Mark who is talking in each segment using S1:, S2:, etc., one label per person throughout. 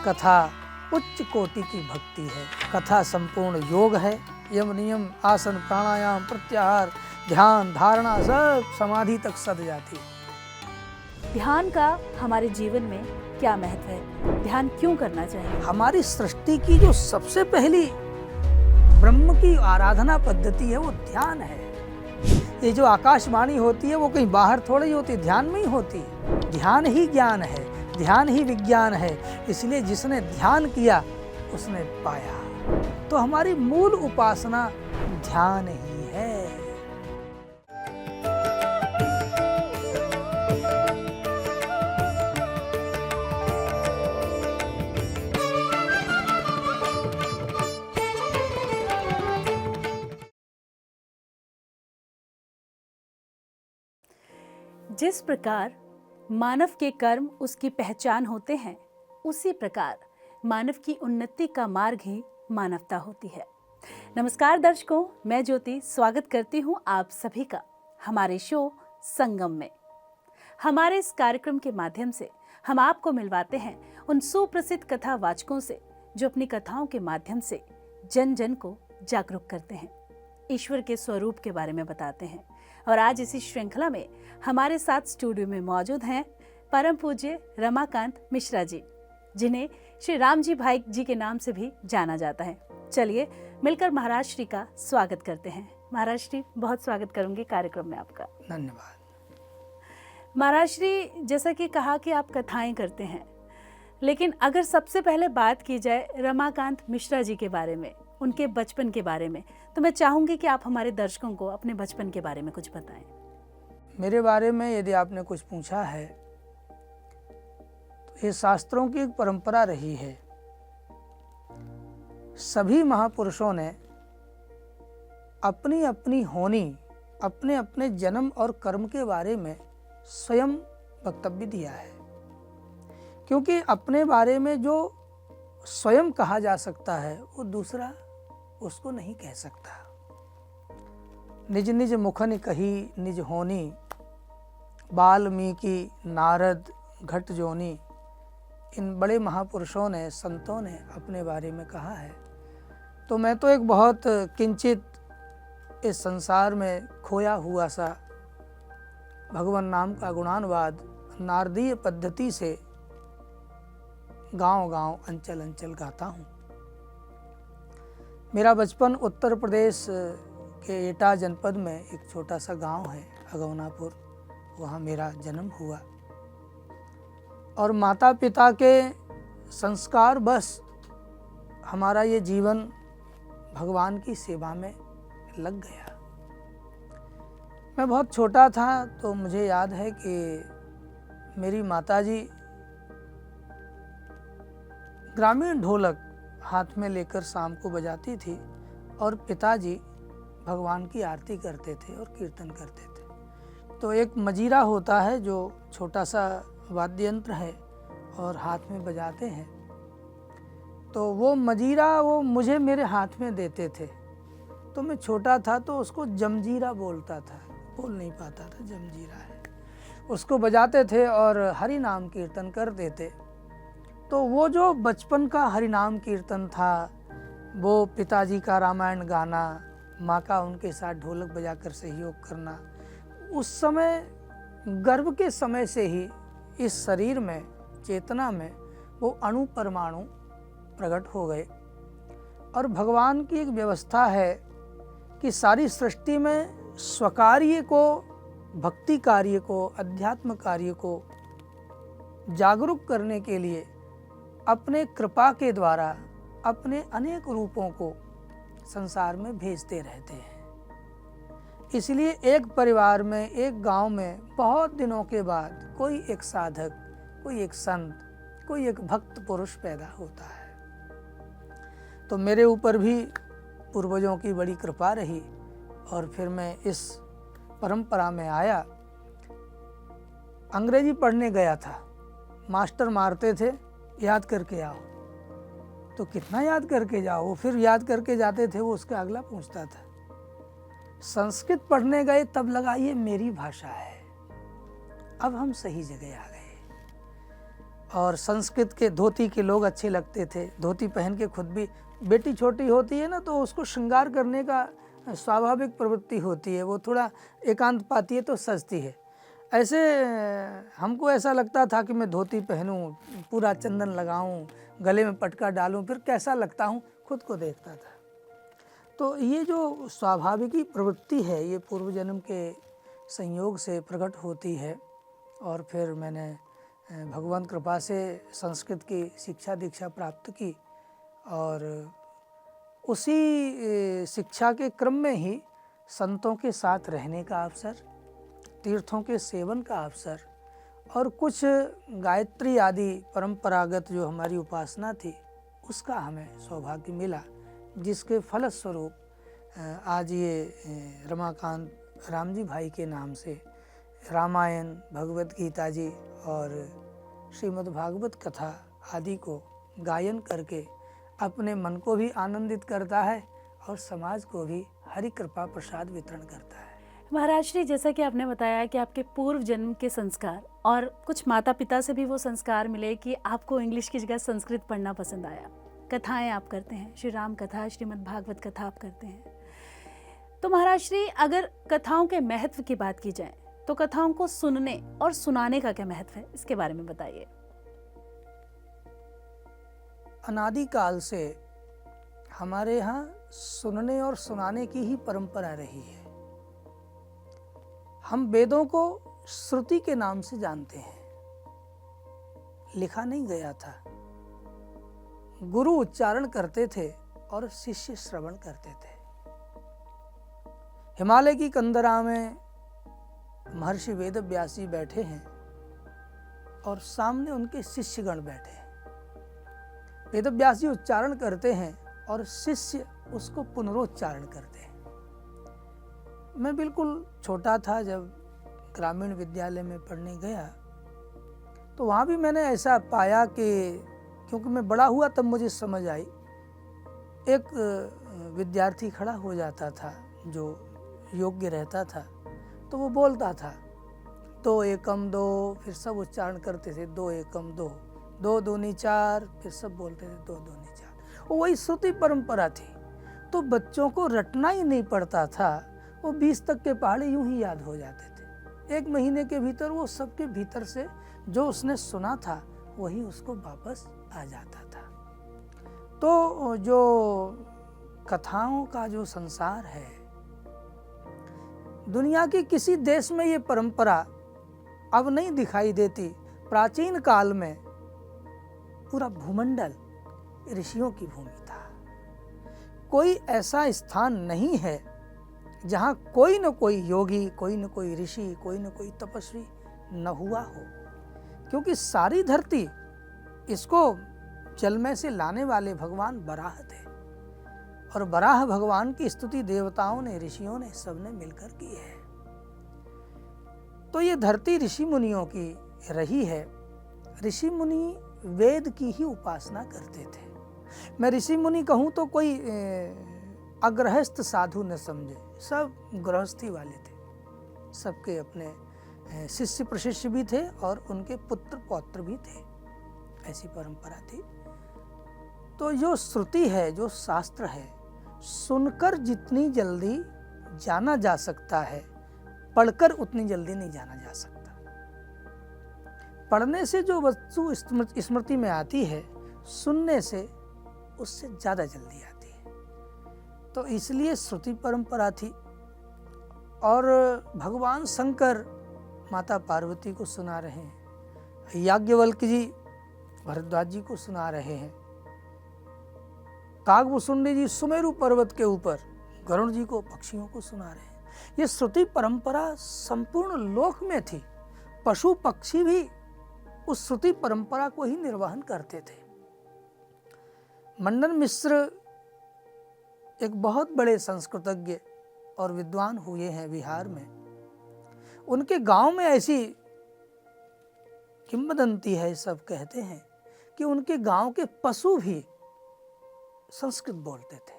S1: कथा उच्च कोटि की भक्ति है। कथा संपूर्ण योग है। यम नियम आसन प्राणायाम प्रत्याहार ध्यान धारणा सब समाधि तक सद जाती है।
S2: ध्यान का हमारे जीवन में क्या महत्व है? ध्यान क्यों करना चाहिए?
S1: हमारी सृष्टि की जो सबसे पहली ब्रह्म की आराधना पद्धति है वो ध्यान है। ये जो आकाशवाणी होती है वो कहीं बाहर थोड़ी होती, ध्यान में ही होती है। ध्यान ही ज्ञान है, ध्यान ही विज्ञान है। इसलिए जिसने ध्यान किया उसने पाया। तो हमारी मूल उपासना ध्यान ही है।
S2: जिस प्रकार मानव के कर्म उसकी पहचान होते हैं, उसी प्रकार मानव की उन्नति का मार्ग ही मानवता होती है। नमस्कार दर्शकों, मैं ज्योति स्वागत करती हूँ आप सभी का हमारे शो संगम में। हमारे इस कार्यक्रम के माध्यम से हम आपको मिलवाते हैं उन सुप्रसिद्ध कथा वाचकों से जो अपनी कथाओं के माध्यम से जन जन को जागरूक करते हैं, ईश्वर के स्वरूप के बारे में बताते हैं। और आज इसी श्रृंखला में हमारे साथ स्टूडियो में मौजूद हैं परम पूज्य रमाकांत मिश्रा जी, जिन्हें श्री राम जी भाई जी के नाम से भी जाना जाता है। चलिए मिलकर महाराज श्री का स्वागत करते हैं। महाराज श्री, बहुत स्वागत करूंगी कार्यक्रम में आपका।
S1: धन्यवाद।
S2: महाराज श्री, जैसा कि कहा कि आप कथाएं करते हैं, लेकिन अगर सबसे पहले बात की जाए रमाकांत मिश्रा जी के बारे में, उनके बचपन के बारे में, तो मैं चाहूंगी कि आप हमारे दर्शकों को अपने बचपन के बारे में कुछ बताएं।
S1: मेरे बारे में यदि आपने कुछ पूछा है तो ये शास्त्रों की एक परंपरा रही है। सभी महापुरुषों ने अपनी अपनी होनी, अपने अपने जन्म और कर्म के बारे में स्वयं वक्तव्य दिया है, क्योंकि अपने बारे में जो स्वयं कहा जा सकता है वो दूसरा उसको नहीं कह सकता। निज निज मुखनि कही निज होनी, वाल्मीकि नारद घट जोनी, इन बड़े महापुरुषों ने, संतों ने अपने बारे में कहा है। तो मैं तो एक बहुत किंचित इस संसार में खोया हुआ सा भगवान नाम का गुणानुवाद नारदीय पद्धति से गांव गांव अंचल अंचल गाता हूँ। मेरा बचपन उत्तर प्रदेश के एटा जनपद में एक छोटा सा गांव है अगौनापुर, वहाँ मेरा जन्म हुआ। और माता पिता के संस्कार बस हमारा ये जीवन भगवान की सेवा में लग गया। मैं बहुत छोटा था तो मुझे याद है कि मेरी माताजी ग्रामीण ढोलक हाथ में लेकर शाम को बजाती थी और पिताजी भगवान की आरती करते थे और कीर्तन करते थे। तो एक मजीरा होता है जो छोटा सा वाद्य यंत्र है और हाथ में बजाते हैं, तो वो मजीरा वो मुझे मेरे हाथ में देते थे। तो मैं छोटा था तो उसको जमजीरा बोलता था, बोल नहीं पाता था, जमजीरा है। उसको बजाते थे और हरि नाम कीर्तन करते थे। तो वो जो बचपन का हरि नाम कीर्तन था, वो पिताजी का रामायण गाना, माँ का उनके साथ ढोलक बजाकर सहयोग करना, उस समय गर्भ के समय से ही इस शरीर में, चेतना में वो अणु परमाणु प्रकट हो गए। और भगवान की एक व्यवस्था है कि सारी सृष्टि में स्वकार्य को, भक्ति कार्य को, अध्यात्म कार्य को जागरूक करने के लिए अपने कृपा के द्वारा अपने अनेक रूपों को संसार में भेजते रहते हैं। इसलिए एक परिवार में, एक गांव में बहुत दिनों के बाद कोई एक साधक, कोई एक संत, कोई एक भक्त पुरुष पैदा होता है। तो मेरे ऊपर भी पूर्वजों की बड़ी कृपा रही और फिर मैं इस परंपरा में आया। अंग्रेजी पढ़ने गया था, मास्टर मारते थे याद करके आओ, तो कितना याद करके जाओ, वो फिर याद करके जाते थे, वो उसका अगला पूछता था। संस्कृत पढ़ने गए तब लगा ये मेरी भाषा है, अब हम सही जगह आ गए। और संस्कृत के धोती के लोग अच्छे लगते थे। धोती पहन के खुद भी, बेटी छोटी होती है ना तो उसको श्रृंगार करने का स्वाभाविक प्रवृत्ति होती है, वो थोड़ा एकांत पाती है तो सजती है। ऐसे हमको ऐसा लगता था कि मैं धोती पहनूं, पूरा चंदन लगाऊं, गले में पटका डालूं, फिर कैसा लगता हूं खुद को देखता था। तो ये जो स्वाभाविक प्रवृत्ति है ये पूर्व जन्म के संयोग से प्रकट होती है। और फिर मैंने भगवान कृपा से संस्कृत की शिक्षा दीक्षा प्राप्त की और उसी शिक्षा के क्रम में ही संतों के साथ रहने का अवसर, तीर्थों के सेवन का अवसर और कुछ गायत्री आदि परंपरागत जो हमारी उपासना थी उसका हमें सौभाग्य मिला, जिसके फलस्वरूप आज ये रमाकांत राम जी भाई के नाम से रामायण, भगवत गीता जी और श्रीमद् भागवत कथा आदि को गायन करके अपने मन को भी आनंदित करता है और समाज को भी हरि कृपा प्रसाद वितरण करता है।
S2: महाराज श्री, जैसा कि आपने बताया कि आपके पूर्व जन्म के संस्कार और कुछ माता पिता से भी वो संस्कार मिले कि आपको इंग्लिश की जगह संस्कृत पढ़ना पसंद आया। कथाएं आप करते हैं, श्री राम कथा, श्रीमद् भागवत कथा आप करते हैं। तो महाराज श्री, अगर कथाओं के महत्व की बात की जाए तो कथाओं को सुनने और सुनाने का क्या महत्व है, इसके बारे में बताइए।
S1: अनादिकाल से हमारे यहाँ सुनने और सुनाने की ही परंपरा रही है। हम वेदों को श्रुति के नाम से जानते हैं, लिखा नहीं गया था। गुरु उच्चारण करते थे और शिष्य श्रवण करते थे। हिमालय की कंदरा में महर्षि वेद व्यासी बैठे हैं और सामने उनके शिष्यगण बैठे हैं। वेद व्यासी उच्चारण करते हैं और शिष्य उसको पुनरोच्चारण करते हैं। मैं बिल्कुल छोटा था जब ग्रामीण विद्यालय में पढ़ने गया, तो वहाँ भी मैंने ऐसा पाया कि क्योंकि मैं बड़ा हुआ तब मुझे समझ आई, एक विद्यार्थी खड़ा हो जाता था जो योग्य रहता था, तो वो बोलता था 2 एकम 2, फिर सब उच्चारण करते थे 2 एकम 2, 2 दूनी 4, फिर सब बोलते थे 2 दूनी 4। वो वही श्रुति परंपरा थी। तो बच्चों को रटना ही नहीं पड़ता था, वो 20 तक के पहाड़े यूं ही याद हो जाते थे। 1 महीने के भीतर वो सबके भीतर से जो उसने सुना था वही उसको वापस आ जाता था। तो जो कथाओं का जो संसार है, दुनिया के किसी देश में ये परंपरा अब नहीं दिखाई देती। प्राचीन काल में पूरा भूमंडल ऋषियों की भूमि था। कोई ऐसा स्थान नहीं है जहाँ कोई न कोई योगी, कोई न कोई ऋषि, कोई न कोई तपस्वी न हुआ हो, क्योंकि सारी धरती इसको जल में से लाने वाले भगवान बराह थे और बराह भगवान की स्तुति देवताओं ने, ऋषियों ने, सबने मिलकर की है। तो ये धरती ऋषि मुनियों की रही है। ऋषि मुनि वेद की ही उपासना करते थे। मैं ऋषि मुनि कहूँ तो कोई अग्रहस्थ साधु न समझे, सब गृहस्थी वाले थे। सबके अपने शिष्य प्रशिष्य भी थे और उनके पुत्र पौत्र भी थे, ऐसी परंपरा थी। तो जो श्रुति है, जो शास्त्र है, सुनकर जितनी जल्दी जाना जा सकता है, पढ़कर उतनी जल्दी नहीं जाना जा सकता। पढ़ने से जो वस्तु स्मृति में आती है, सुनने से उससे ज़्यादा जल्दी आती है। तो इसलिए श्रुति परंपरा थी। और भगवान शंकर माता पार्वती को सुना रहे हैं, याज्ञवल्क्य जी भरद्वाज जी को सुना रहे हैं, कागभूषुंडी जी सुमेरु पर्वत के ऊपर गरुड़ जी को, पक्षियों को सुना रहे हैं। ये श्रुति परंपरा संपूर्ण लोक में थी। पशु पक्षी भी उस श्रुति परंपरा को ही निर्वहन करते थे। मंडन मिश्र एक बहुत बड़े संस्कृतज्ञ और विद्वान हुए हैं बिहार में। उनके गांव में ऐसी किंवदंती है, सब कहते हैं कि उनके गांव के पशु भी संस्कृत बोलते थे,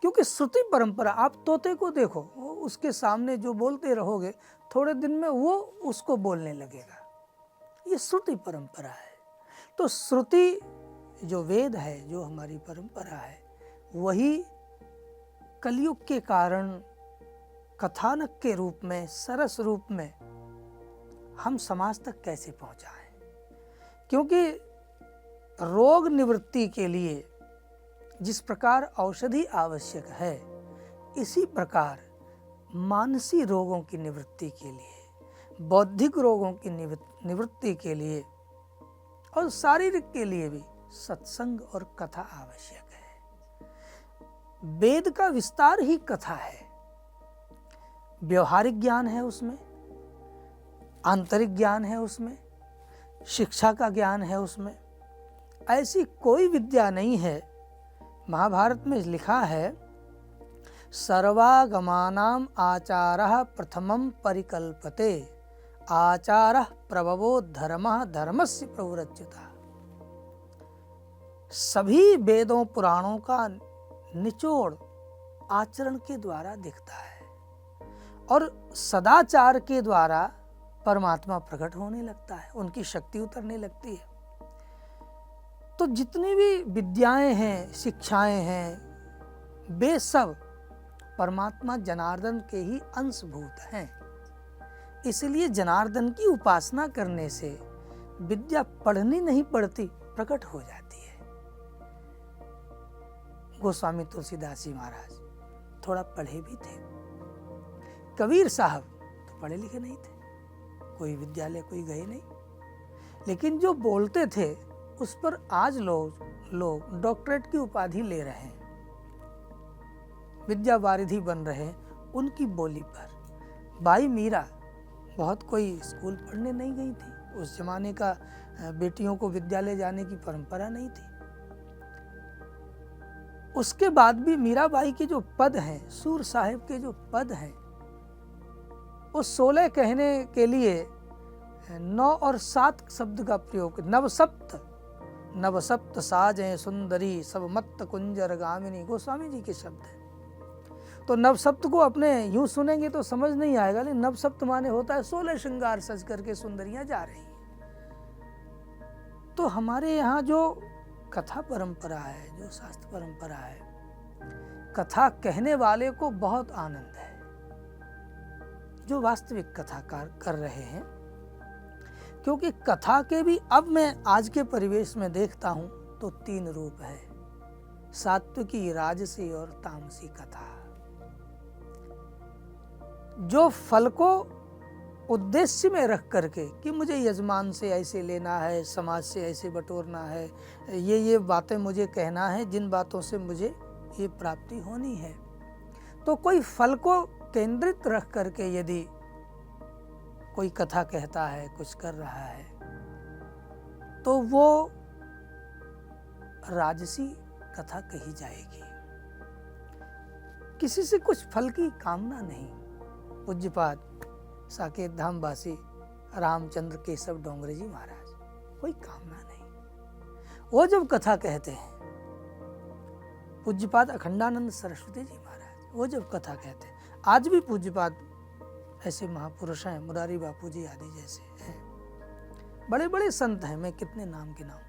S1: क्योंकि श्रुति परंपरा। आप तोते को देखो, वो उसके सामने जो बोलते रहोगे, थोड़े दिन में वो उसको बोलने लगेगा। ये श्रुति परंपरा है। तो श्रुति जो वेद है, जो हमारी परंपरा है, वही कलयुग के कारण कथानक के रूप में, सरस रूप में हम समाज तक कैसे पहुंचाएं। क्योंकि रोग निवृत्ति के लिए जिस प्रकार औषधि आवश्यक है, इसी प्रकार मानसिक रोगों की निवृत्ति के लिए, बौद्धिक रोगों की निवृत्ति के लिए और शारीरिक के लिए भी सत्संग और कथा आवश्यक है। वेद का विस्तार ही कथा है। व्यवहारिक ज्ञान है उसमें, आंतरिक ज्ञान है उसमें, शिक्षा का ज्ञान है उसमें। ऐसी कोई विद्या नहीं है। महाभारत में लिखा है, सर्वागमानाम आचारः प्रथमं परिकल्पते, आचारः प्रभवो धर्मः धर्मस्य प्रवृत्युता। सभी वेदों पुराणों का निचोड़ आचरण के द्वारा दिखता है और सदाचार के द्वारा परमात्मा प्रकट होने लगता है, उनकी शक्ति उतरने लगती है। तो जितनी भी विद्याएं हैं, शिक्षाएं हैं, वे सब परमात्मा जनार्दन के ही अंशभूत हैं। इसलिए जनार्दन की उपासना करने से विद्या पढ़नी नहीं पड़ती, प्रकट हो जाती है। गोस्वामी तुलसीदास जी महाराज थोड़ा पढ़े भी थे। कबीर साहब तो पढ़े लिखे नहीं थे, कोई विद्यालय कोई गए नहीं, लेकिन जो बोलते थे उस पर आज लोग डॉक्टरेट की उपाधि ले रहे हैं, विद्या वारिधि बन रहे हैं उनकी बोली पर। बाई मीरा बहुत कोई स्कूल पढ़ने नहीं गई थी, उस जमाने का बेटियों को विद्यालय जाने की परंपरा नहीं थी। उसके बाद भी मीराबाई के जो पद हैं, सूर साहिब के जो पद हैं, वो 16 कहने के लिए 9 और 7 शब्द का प्रयोग। नवसप्त साजें सुंदरी सब मत्त कुंजर गामिनी, गोस्वामी जी के शब्द हैं। तो नवसप्त को अपने यूं सुनेंगे तो समझ नहीं आएगा, लेकिन नवसप्त माने होता है 16 श्रृंगार सज करके सुंदरियां जा रही हैं। तो हमारे यहाँ जो कथा परंपरा है, जो शास्त्र परंपरा है, कथा कहने वाले को बहुत आनंद है, जो वास्तविक कथाकार कर रहे हैं। क्योंकि कथा के भी अब मैं आज के परिवेश में देखता हूं तो 3 रूप है, सात्विकी, राजसी और तामसी कथा। जो फल को उद्देश्य में रख करके कि मुझे यजमान से ऐसे लेना है, समाज से ऐसे बटोरना है, ये बातें मुझे कहना है, जिन बातों से मुझे ये प्राप्ति होनी है, तो कोई फल को केंद्रित रख करके यदि कोई कथा कहता है, कुछ कर रहा है, तो वो राजसी कथा कही जाएगी। किसी से कुछ फल की कामना नहीं। पूज्यपाद साकेत धाम वासी रामचंद्र केशव डोंगरे जी महाराज, कोई कामना नहीं। वो जब कथा कहते हैं, पूज्यपाद अखंडानंद सरस्वती जी महाराज, वो जब कथा कहते हैं, आज भी पूज्यपाद ऐसे महापुरुष हैं, मुरारी बापू जी आदि जैसे हैं, बड़े बड़े संत हैं, मैं कितने नाम गिनाऊं।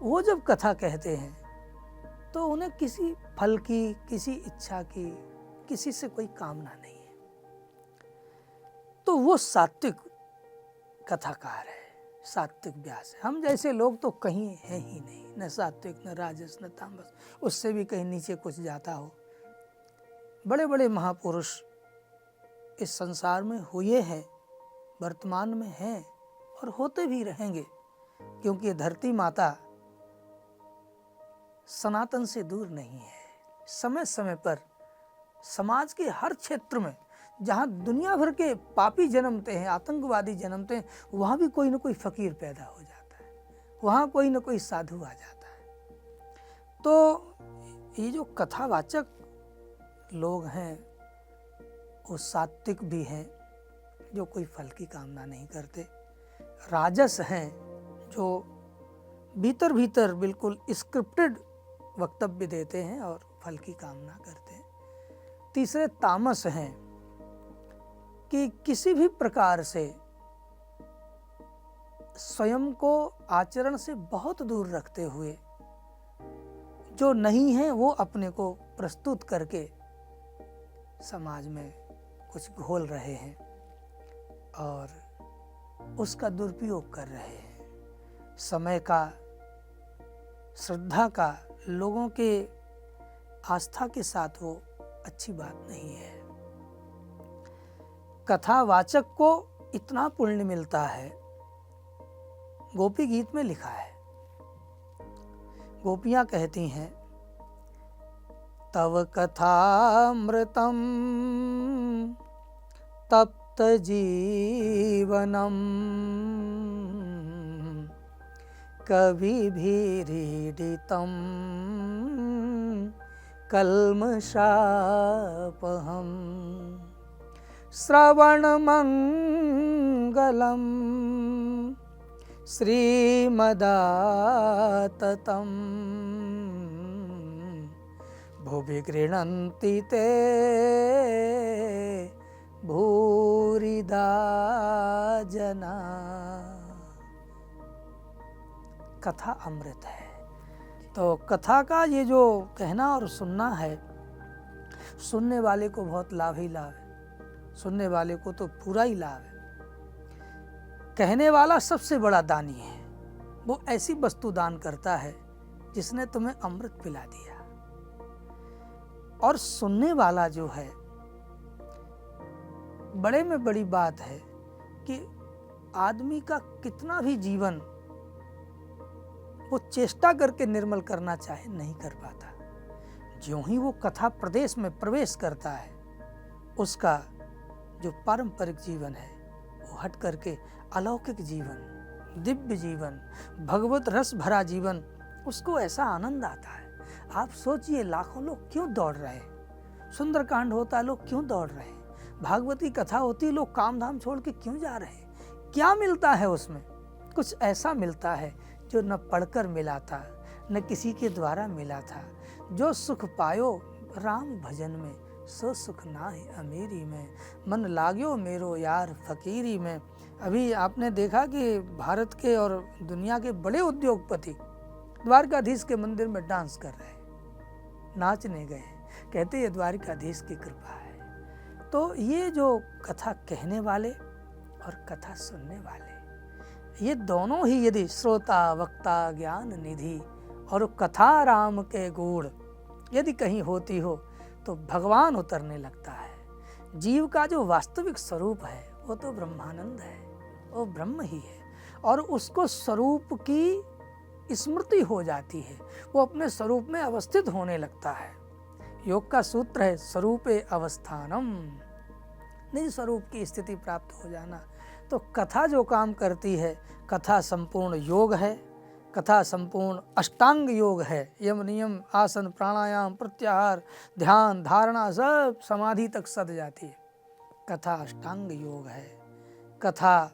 S1: वो जब कथा कहते हैं तो उन्हें किसी फल की, किसी इच्छा की, किसी से कोई कामना नहीं है। तो वो सात्विक कथाकार है, सात्विक व्यास है। हम जैसे लोग तो कहीं हैं ही नहीं, न सात्विक, न राजस, न तामस, उससे भी कहीं नीचे कुछ जाता हो। बड़े बड़े महापुरुष इस संसार में हुए हैं, वर्तमान में हैं और होते भी रहेंगे, क्योंकि धरती माता सनातन से दूर नहीं है। समय समय पर समाज के हर क्षेत्र में जहाँ दुनिया भर के पापी जन्मते हैं, आतंकवादी जन्मते हैं, वहाँ भी कोई न कोई फकीर पैदा हो जाता है, वहाँ कोई न कोई साधु आ जाता है। तो ये जो कथावाचक लोग हैं वो सात्विक भी हैं, जो कोई फल की कामना नहीं करते। राजस हैं, जो भीतर भीतर बिल्कुल स्क्रिप्टेड वक्तव्य देते हैं और फल की कामना करते हैं। तीसरे तामस हैं कि किसी भी प्रकार से स्वयं को आचरण से बहुत दूर रखते हुए जो नहीं है वो अपने को प्रस्तुत करके समाज में कुछ घोल रहे हैं और उसका दुरुपयोग कर रहे हैं। समय का, श्रद्धा का, लोगों के आस्था के साथ वो अच्छी बात नहीं है। कथावाचक को इतना पुण्य मिलता है, गोपी गीत में लिखा है। गोपियां कहती हैं, तव कथामृतम तप्त जीवनम कविभिरीडितम कल्मषापहम श्रवणमंगलम श्रीमदाततं भुवि गृह्णन्ति ते भूरिदा जना। कथा अमृत है। तो कथा का ये जो कहना और सुनना है, सुनने वाले को बहुत लाभ ही लाभ है, सुनने वाले को तो पूरा ही लाभ है। कहने वाला सबसे बड़ा दानी है। वो ऐसी वस्तु दान करता है जिसने तुम्हें अमृत पिला दिया। और सुनने वाला जो है, बड़े में बड़ी बात है कि आदमी का कितना भी जीवन वो चेष्टा करके निर्मल करना चाहे नहीं कर पाता। ज्यों ही वो कथा प्रदेश में प्रवेश करता है, उसका जो पारंपरिक जीवन है वो हट करके अलौकिक जीवन, दिव्य जीवन, भगवत रस भरा जीवन, उसको ऐसा आनंद आता है। आप सोचिए, लाखों लोग क्यों दौड़ रहे हैं, सुंदरकांड होता है लोग क्यों दौड़ रहे हैं, भागवती कथा होती लोग काम धाम छोड़ के क्यों जा रहे हैं। क्या मिलता है उसमें? कुछ ऐसा मिलता है जो न पढ़कर मिला था, न किसी के द्वारा मिला था। जो सुख पायो राम भजन में, सो सुख नाहि अमीरी में, मन लाग्यो मेरो यार फकीरी में। अभी आपने देखा कि भारत के और दुनिया के बड़े उद्योगपति द्वारकाधीश के मंदिर में डांस कर रहे, नाचने गए, कहते ये द्वारकाधीश की कृपा है। तो ये जो कथा कहने वाले और कथा सुनने वाले, ये दोनों ही यदि श्रोता वक्ता ज्ञान निधि और कथा राम के गुण यदि कहीं होती हो तो भगवान उतरने लगता है। जीव का जो वास्तविक स्वरूप है वो तो ब्रह्मानंद है, वो ब्रह्म ही है। और उसको स्वरूप की स्मृति हो जाती है, वो अपने स्वरूप में अवस्थित होने लगता है। योग का सूत्र है स्वरूपे अवस्थानम, निज स्वरूप की स्थिति प्राप्त हो जाना। तो कथा जो काम करती है, कथा संपूर्ण योग है, कथा संपूर्ण अष्टांग योग है। यम नियम आसन प्राणायाम प्रत्याहार ध्यान धारणा सब समाधि तक सद जाती है। कथा अष्टांग योग है। कथा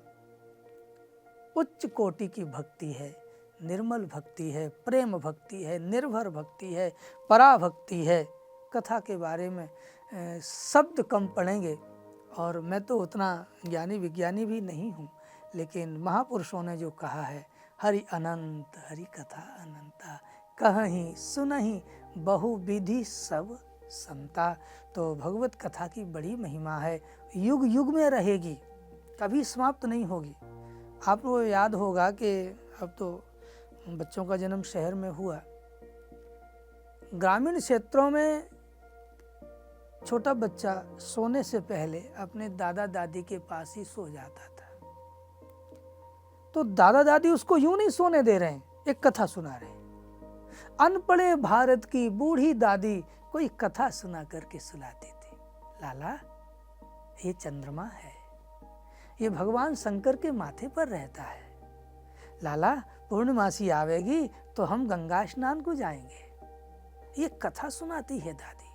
S1: उच्च कोटि की भक्ति है, निर्मल भक्ति है, प्रेम भक्ति है, निर्भर भक्ति है, पराभक्ति है। कथा के बारे में शब्द कम पढ़ेंगे, और मैं तो उतना ज्ञानी विज्ञानी भी नहीं हूँ, लेकिन महापुरुषों ने जो कहा है, हरि अनंत हरि कथा अनंता, कहहीं सुनहीं बहु विधि सब समता। तो भगवत कथा की बड़ी महिमा है, युग युग में रहेगी, कभी समाप्त नहीं होगी। आपको याद होगा कि अब तो बच्चों का जन्म शहर में हुआ, ग्रामीण क्षेत्रों में छोटा बच्चा सोने से पहले अपने दादा दादी के पास ही सो जाता था। तो दादा दादी उसको यूं नहीं सोने दे रहे हैं, एक कथा सुना रहे हैं। अनपढ़े भारत की बूढ़ी दादी कोई कथा सुना करके सुलाती थी। लाला, ये चंद्रमा है, ये भगवान शंकर के माथे पर रहता है। लाला, पूर्णमासी आवेगी तो हम गंगा स्नान को जाएंगे। ये कथा सुनाती है दादी।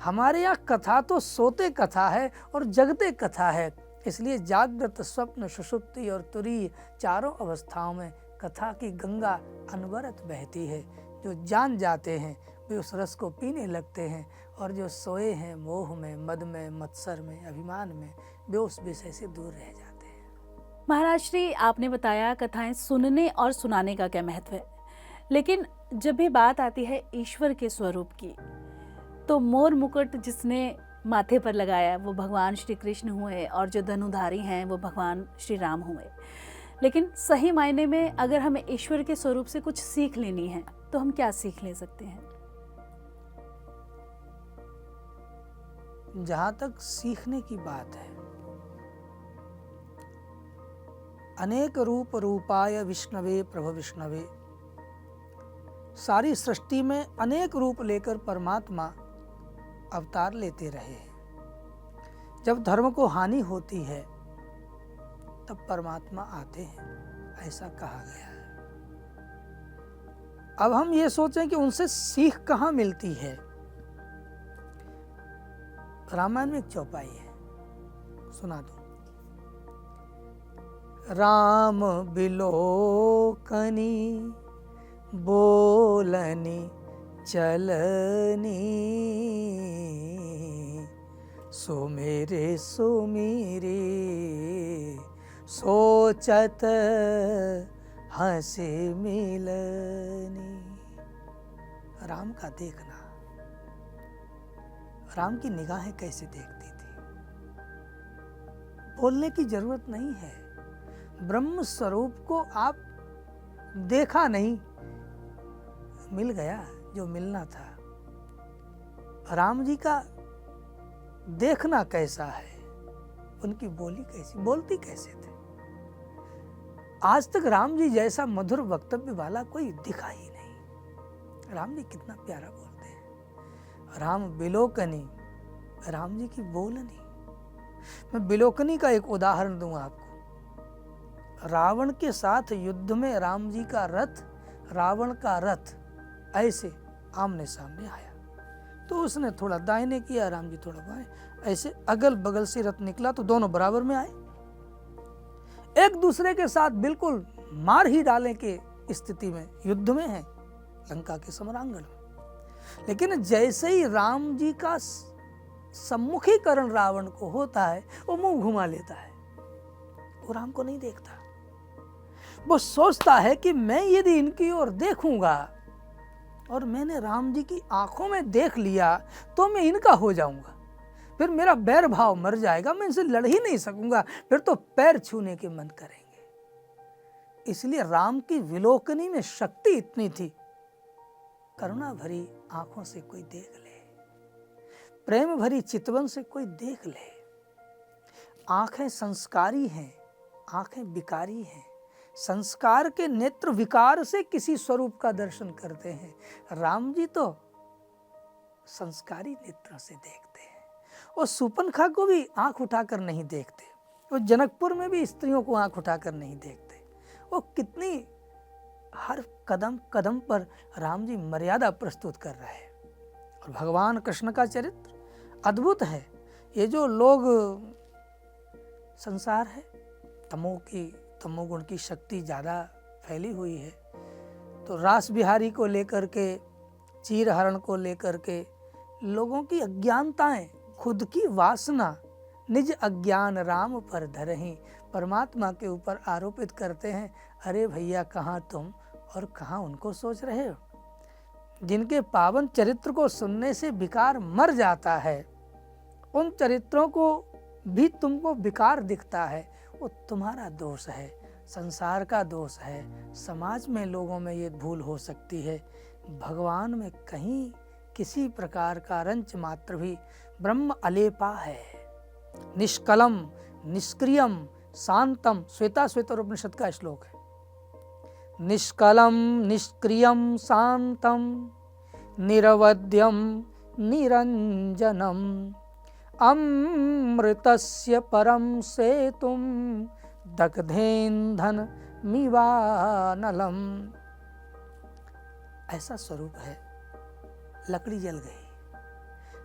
S1: हमारे यहाँ कथा तो सोते कथा है और जगते कथा है। इसलिए जागृत स्वप्न सुषुप्ति और तुरीय चारों अवस्थाओं में कथा की गंगा अनवरत बहती है। जो जान जाते हैं वे उस रस को पीने लगते हैं, और जो सोए हैं मोह में, मद में, मत्सर में, अभिमान में, वे उस विषय से दूर रह जाते हैं।
S2: महाराज श्री, आपने बताया कथाएं सुनने और सुनाने का क्या महत्व है, लेकिन जब भी बात आती है ईश्वर के स्वरूप की, तो मोर मुकुट जिसने माथे पर लगाया वो भगवान श्री कृष्ण हुए और जो धनुधारी हैं वो भगवान श्री राम हुए। लेकिन सही मायने में अगर हमें ईश्वर के स्वरूप से कुछ सीख लेनी है तो हम क्या सीख ले सकते हैं?
S1: जहां तक सीखने की बात है, अनेक रूप रूपाय विष्णवे प्रभु विष्णवे, सारी सृष्टि में अनेक रूप लेकर परमात्मा अवतार लेते रहे हैं। जब धर्म को हानि होती है तब परमात्मा आते हैं, ऐसा कहा गया है। अब हम ये सोचें कि उनसे सीख कहाँ मिलती है। रामायण में एक चौपाई है, सुना दो। राम बिलोकनी बोलनी चलनी, सुमेरे सुमीरे सोचत हंसे मिलनी। राम का देखना, राम की निगाहें कैसे देखती थी। बोलने की जरूरत नहीं है, ब्रह्म स्वरूप को आप देखा नहीं, मिल गया जो मिलना था। राम जी का देखना कैसा है, उनकी बोली कैसी, बोलती कैसे थे। आज तक राम जी जैसा मधुर वक्तव्य वाला कोई दिखा ही नहीं। राम जी कितना प्यारा बोलते हैं। राम बिलोकनी, राम जी की बोलनी। मैं बिलोकनी का एक उदाहरण दूंगा आपको। रावण के साथ युद्ध में राम जी का रथ, रावण का रथ ऐसे आमने सामने आया, तो उसने थोड़ा दाहिने किया, राम जी थोड़ा बाएं, ऐसे अगल बगल से रथ निकला तो दोनों बराबर में आए, एक दूसरे के साथ बिल्कुल मार ही डालने के स्थिति में युद्ध में है लंका के समरांगण में। लेकिन जैसे ही राम जी का सम्मुखीकरण रावण को होता है, वो मुंह घुमा लेता है, वो राम को नहीं देखता। वो सोचता है कि मैं यदि इनकी ओर देखूंगा और मैंने राम जी की आंखों में देख लिया तो मैं इनका हो जाऊंगा, फिर मेरा बैर भाव मर जाएगा, मैं इनसे लड़ ही नहीं सकूंगा, फिर तो पैर छूने के मन करेंगे। इसलिए राम की विलोकनी में शक्ति इतनी थी, करुणा भरी आंखों से कोई देख ले, प्रेम भरी चितवन से कोई देख ले। आंखें संस्कारी हैं, आंखें विकारी हैं। संस्कार के नेत्र विकार से किसी स्वरूप का दर्शन करते हैं, राम जी तो संस्कारी नेत्रों से देखते हैं। वो सुपनखा को भी आंख उठाकर नहीं देखते, वो जनकपुर में भी स्त्रियों को आंख उठाकर नहीं देखते। वो कितनी हर कदम कदम पर राम जी मर्यादा प्रस्तुत कर रहे हैं। और भगवान कृष्ण का चरित्र अद्भुत है। ये जो लोग संसार है, तमोगुण की शक्ति ज़्यादा फैली हुई है, तो रास बिहारी को लेकर के, चीर हरण को लेकर के लोगों की अज्ञानताएं, खुद की वासना, निज अज्ञान राम पर धरहीं, परमात्मा के ऊपर आरोपित करते हैं। अरे भैया, कहाँ तुम और कहाँ उनको सोच रहे हो। जिनके पावन चरित्र को सुनने से विकार मर जाता है, उन चरित्रों को भी तुमको विकार दिखता है, वो तुम्हारा दोष है, संसार का दोष है। समाज में लोगों में ये भूल हो सकती है। भगवान में कहीं किसी प्रकार का रंच मात्र भी ब्रह्म अलेपा है। निष्कलम निष्क्रियम शांतम, श्वेताश्वेतर उपनिषद का श्लोक है। निष्कलम निष्क्रियम शांतम निरवध्यम निरंजनम अमृतस्य परम सेतुम दग्धेन्धन मिवानलम। ऐसा स्वरूप है। लकड़ी जल गई,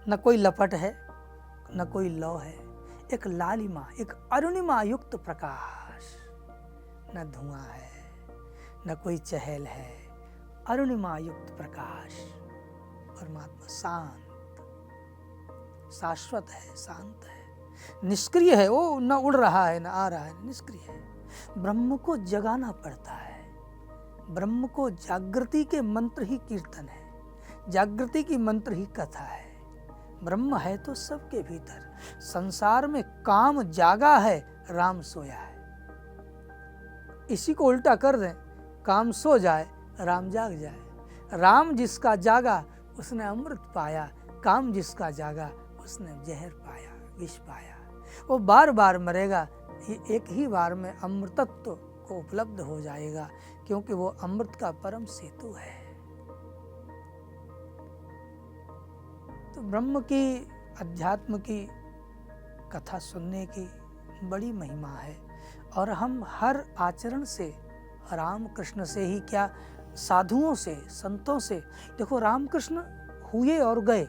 S1: न कोई लपट है, न कोई लौ है, एक लालिमा, एक अरुणिमा युक्त प्रकाश, न धुआं है, न कोई चहल है, अरुणिमा युक्त प्रकाश। परमात्मा शांत, शाश्वत है, शांत है, निष्क्रिय है। वो न उड़ रहा है, न आ रहा है, निष्क्रिय है। ब्रह्म को जगाना पड़ता है। ब्रह्म को जागृति के मंत्र ही कीर्तन है, जागृति की मंत्र ही कथा है। ब्रह्म है तो सबके भीतर। संसार में काम जागा है, राम सोया है। इसी को उल्टा कर दें, काम सो जाए, राम जाग जाए। राम जिसका जागा उसने अमृत पाया, काम जिसका जागा उसने जहर पाया, विष पाया। वो बार बार मरेगा, एक ही बार में अमृतत्व को उपलब्ध हो जाएगा, क्योंकि वो अमृत का परम सेतु है। तो ब्रह्म की, अध्यात्म की कथा सुनने की बड़ी महिमा है। और हम हर आचरण से, राम कृष्ण से ही क्या, साधुओं से, संतों से, देखो रामकृष्ण हुए और गए,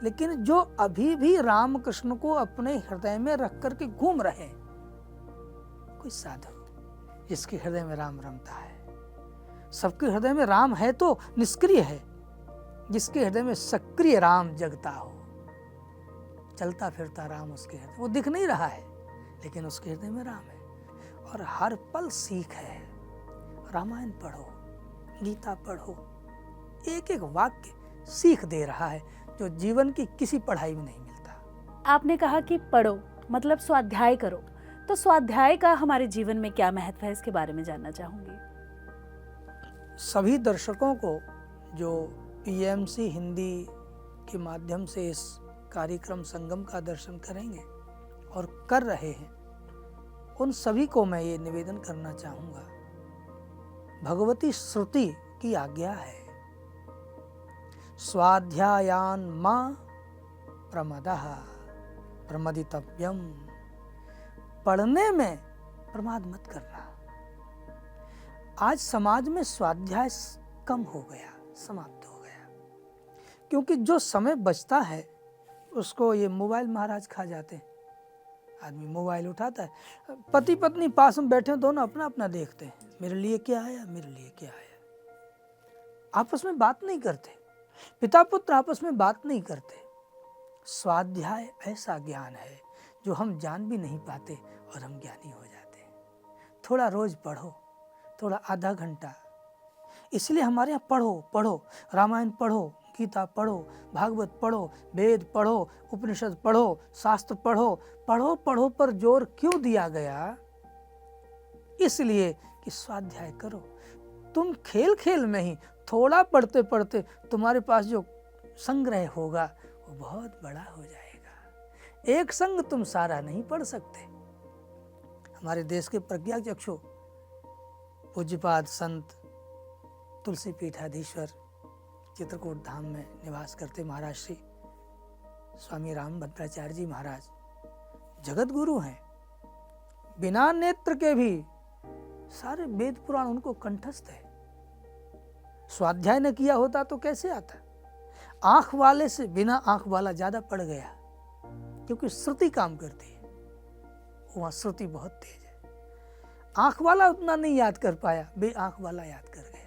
S1: लेकिन जो अभी भी राम कृष्ण को अपने हृदय में रख करके घूम रहे, कोई साधु जिसके हृदय में राम रमता है। सबके हृदय में राम है तो निष्क्रिय है, जिसके हृदय में सक्रिय राम जगता हो, चलता फिरता राम उसके हृदय, वो दिख नहीं रहा है लेकिन उसके हृदय में राम है। और हर पल सीख है। रामायण पढ़ो, गीता पढ़ो, एक एक वाक्य सीख दे रहा है जो जीवन की किसी पढ़ाई में नहीं मिलता।
S2: आपने कहा कि पढ़ो मतलब स्वाध्याय करो, तो स्वाध्याय का हमारे जीवन में क्या महत्व है, इसके बारे में जानना चाहूंगी।
S1: सभी दर्शकों को जो पीएमसी हिंदी के माध्यम से इस कार्यक्रम संगम का दर्शन करेंगे और कर रहे हैं, उन सभी को मैं ये निवेदन करना चाहूँगा, भगवती श्रुति की आज्ञा है, स्वाध्यायान मां प्रमदः प्रमदितव्यम। पढ़ने में प्रमाद मत करना। आज समाज में स्वाध्याय कम हो गया, समाप्त हो गया, क्योंकि जो समय बचता है उसको ये मोबाइल महाराज खा जाते हैं। आदमी मोबाइल उठाता है, पति पत्नी पास में बैठे दोनों अपना अपना देखते हैं, मेरे लिए क्या आया, मेरे लिए क्या आया। आपस में बात नहीं करते, पिता पुत्र आपस में बात नहीं करते। स्वाध्याय ऐसा ज्ञान है जो हम जान भी नहीं पाते और हम ज्ञानी हो जाते हैं। थोड़ा रोज पढ़ो, थोड़ा आधा घंटा। इसलिए हमारे यहाँ पढ़ो पढ़ो, रामायण पढ़ो, गीता पढ़ो, भागवत पढ़ो, वेद पढ़ो, उपनिषद पढ़ो, शास्त्र पढ़ो। पढ़ो पढ़ो पर जोर क्यों दिया गया? इसलिए कि स्वाध्याय करो। तुम खेल खेल में ही थोड़ा पढ़ते पढ़ते तुम्हारे पास जो संग्रह होगा वो बहुत बड़ा हो जाएगा। एक संग तुम सारा नहीं पढ़ सकते। हमारे देश के प्रज्ञा चक्षु पूज्यपाद संत तुलसी पीठाधीश्वर चित्रकूट धाम में निवास करते महाराज श्री स्वामी रामभद्राचार्य जी महाराज जगत गुरु हैं। बिना नेत्र के भी सारे वेद पुराण उनको कंठस्थ है। स्वाध्याय न किया होता तो कैसे आता? आंख वाले से बिना आंख वाला ज्यादा पड़ गया, क्योंकि श्रुति काम करती है, वहां श्रुति बहुत तेज है। आंख वाला उतना नहीं याद कर पाया, बे आंख वाला याद कर गया।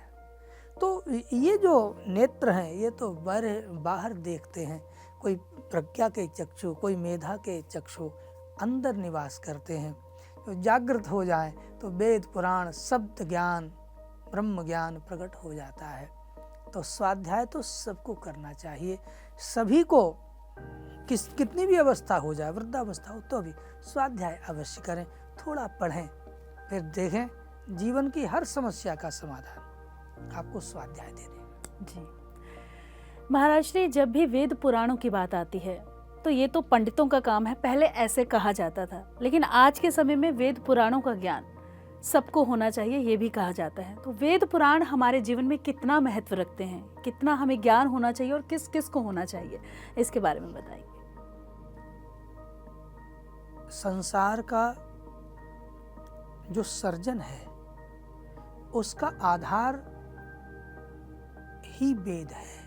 S1: तो ये जो नेत्र हैं ये तो बाहर देखते हैं, कोई प्रज्ञा के चक्षु, कोई मेधा के चक्षु अंदर निवास करते हैं। तो जागृत हो जाए तो वेद पुराण शब्द ज्ञान, ब्रह्म ज्ञान प्रकट हो जाता है। तो स्वाध्याय तो सबको करना चाहिए, सभी को, कितनी भी अवस्था हो जाए, वृद्धावस्था हो तो भी स्वाध्याय अवश्य करें। थोड़ा पढ़ें, फिर देखें जीवन की हर समस्या का समाधान आपको स्वाध्याय दे देगा।
S2: जी महाराज श्री, जब भी वेद पुराणों की बात आती है तो ये तो पंडितों का काम है, पहले ऐसे कहा जाता था, लेकिन आज के समय में वेद पुराणों का ज्ञान सबको होना चाहिए, ये भी कहा जाता है। तो वेद पुराण हमारे जीवन में कितना महत्व रखते हैं, कितना हमें ज्ञान होना चाहिए और किस किस को होना चाहिए, इसके बारे में बताइए।
S1: संसार का जो सर्जन है उसका आधार ही वेद है।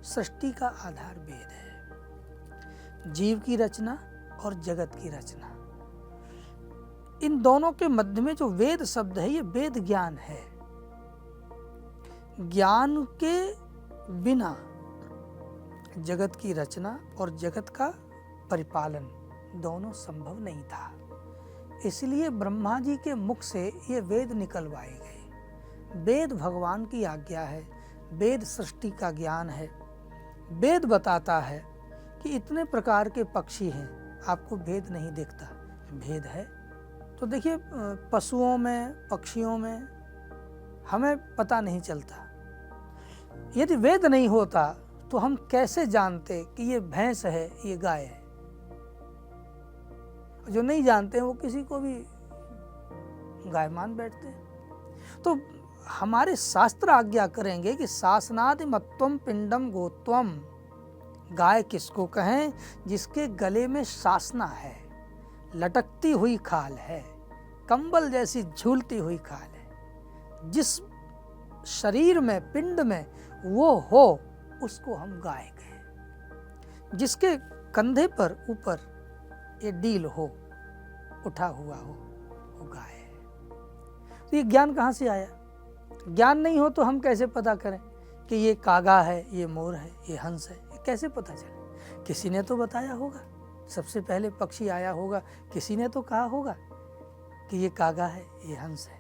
S1: सृष्टि का आधार वेद है। जीव की रचना और जगत की रचना, इन दोनों के मध्य में जो वेद शब्द है ये वेद ज्ञान है। ज्ञान के बिना जगत की रचना और जगत का परिपालन दोनों संभव नहीं था। इसलिए ब्रह्मा जी के मुख से ये वेद निकलवाए गए। वेद भगवान की आज्ञा है, वेद सृष्टि का ज्ञान है। वेद बताता है कि इतने प्रकार के पक्षी हैं, आपको भेद नहीं दिखता, भेद है। तो देखिए पशुओं में, पक्षियों में हमें पता नहीं चलता। यदि वेद नहीं होता तो हम कैसे जानते कि ये भैंस है, ये गाय है। जो नहीं जानते वो किसी को भी गाय मान बैठते हैं। तो हमारे शास्त्र आज्ञा करेंगे कि शासनादि मत्वम पिंडम गोत्वम। गाय किसको कहें? जिसके गले में शासना है, लटकती हुई खाल है, कंबल जैसी झूलती हुई खाल है। जिस शरीर में, पिंड में वो हो उसको हम गाय कहें। जिसके कंधे पर ऊपर ये डील हो, उठा हुआ हो, वो गाय है। तो ये ज्ञान कहाँ से आया? ज्ञान नहीं हो तो हम कैसे पता करें कि ये कागा है, ये मोर है, ये हंस है? ये कैसे पता चले? किसी ने तो बताया होगा। सबसे पहले पक्षी आया होगा, किसी ने तो कहा होगा कि ये कागा है, ये हंस है।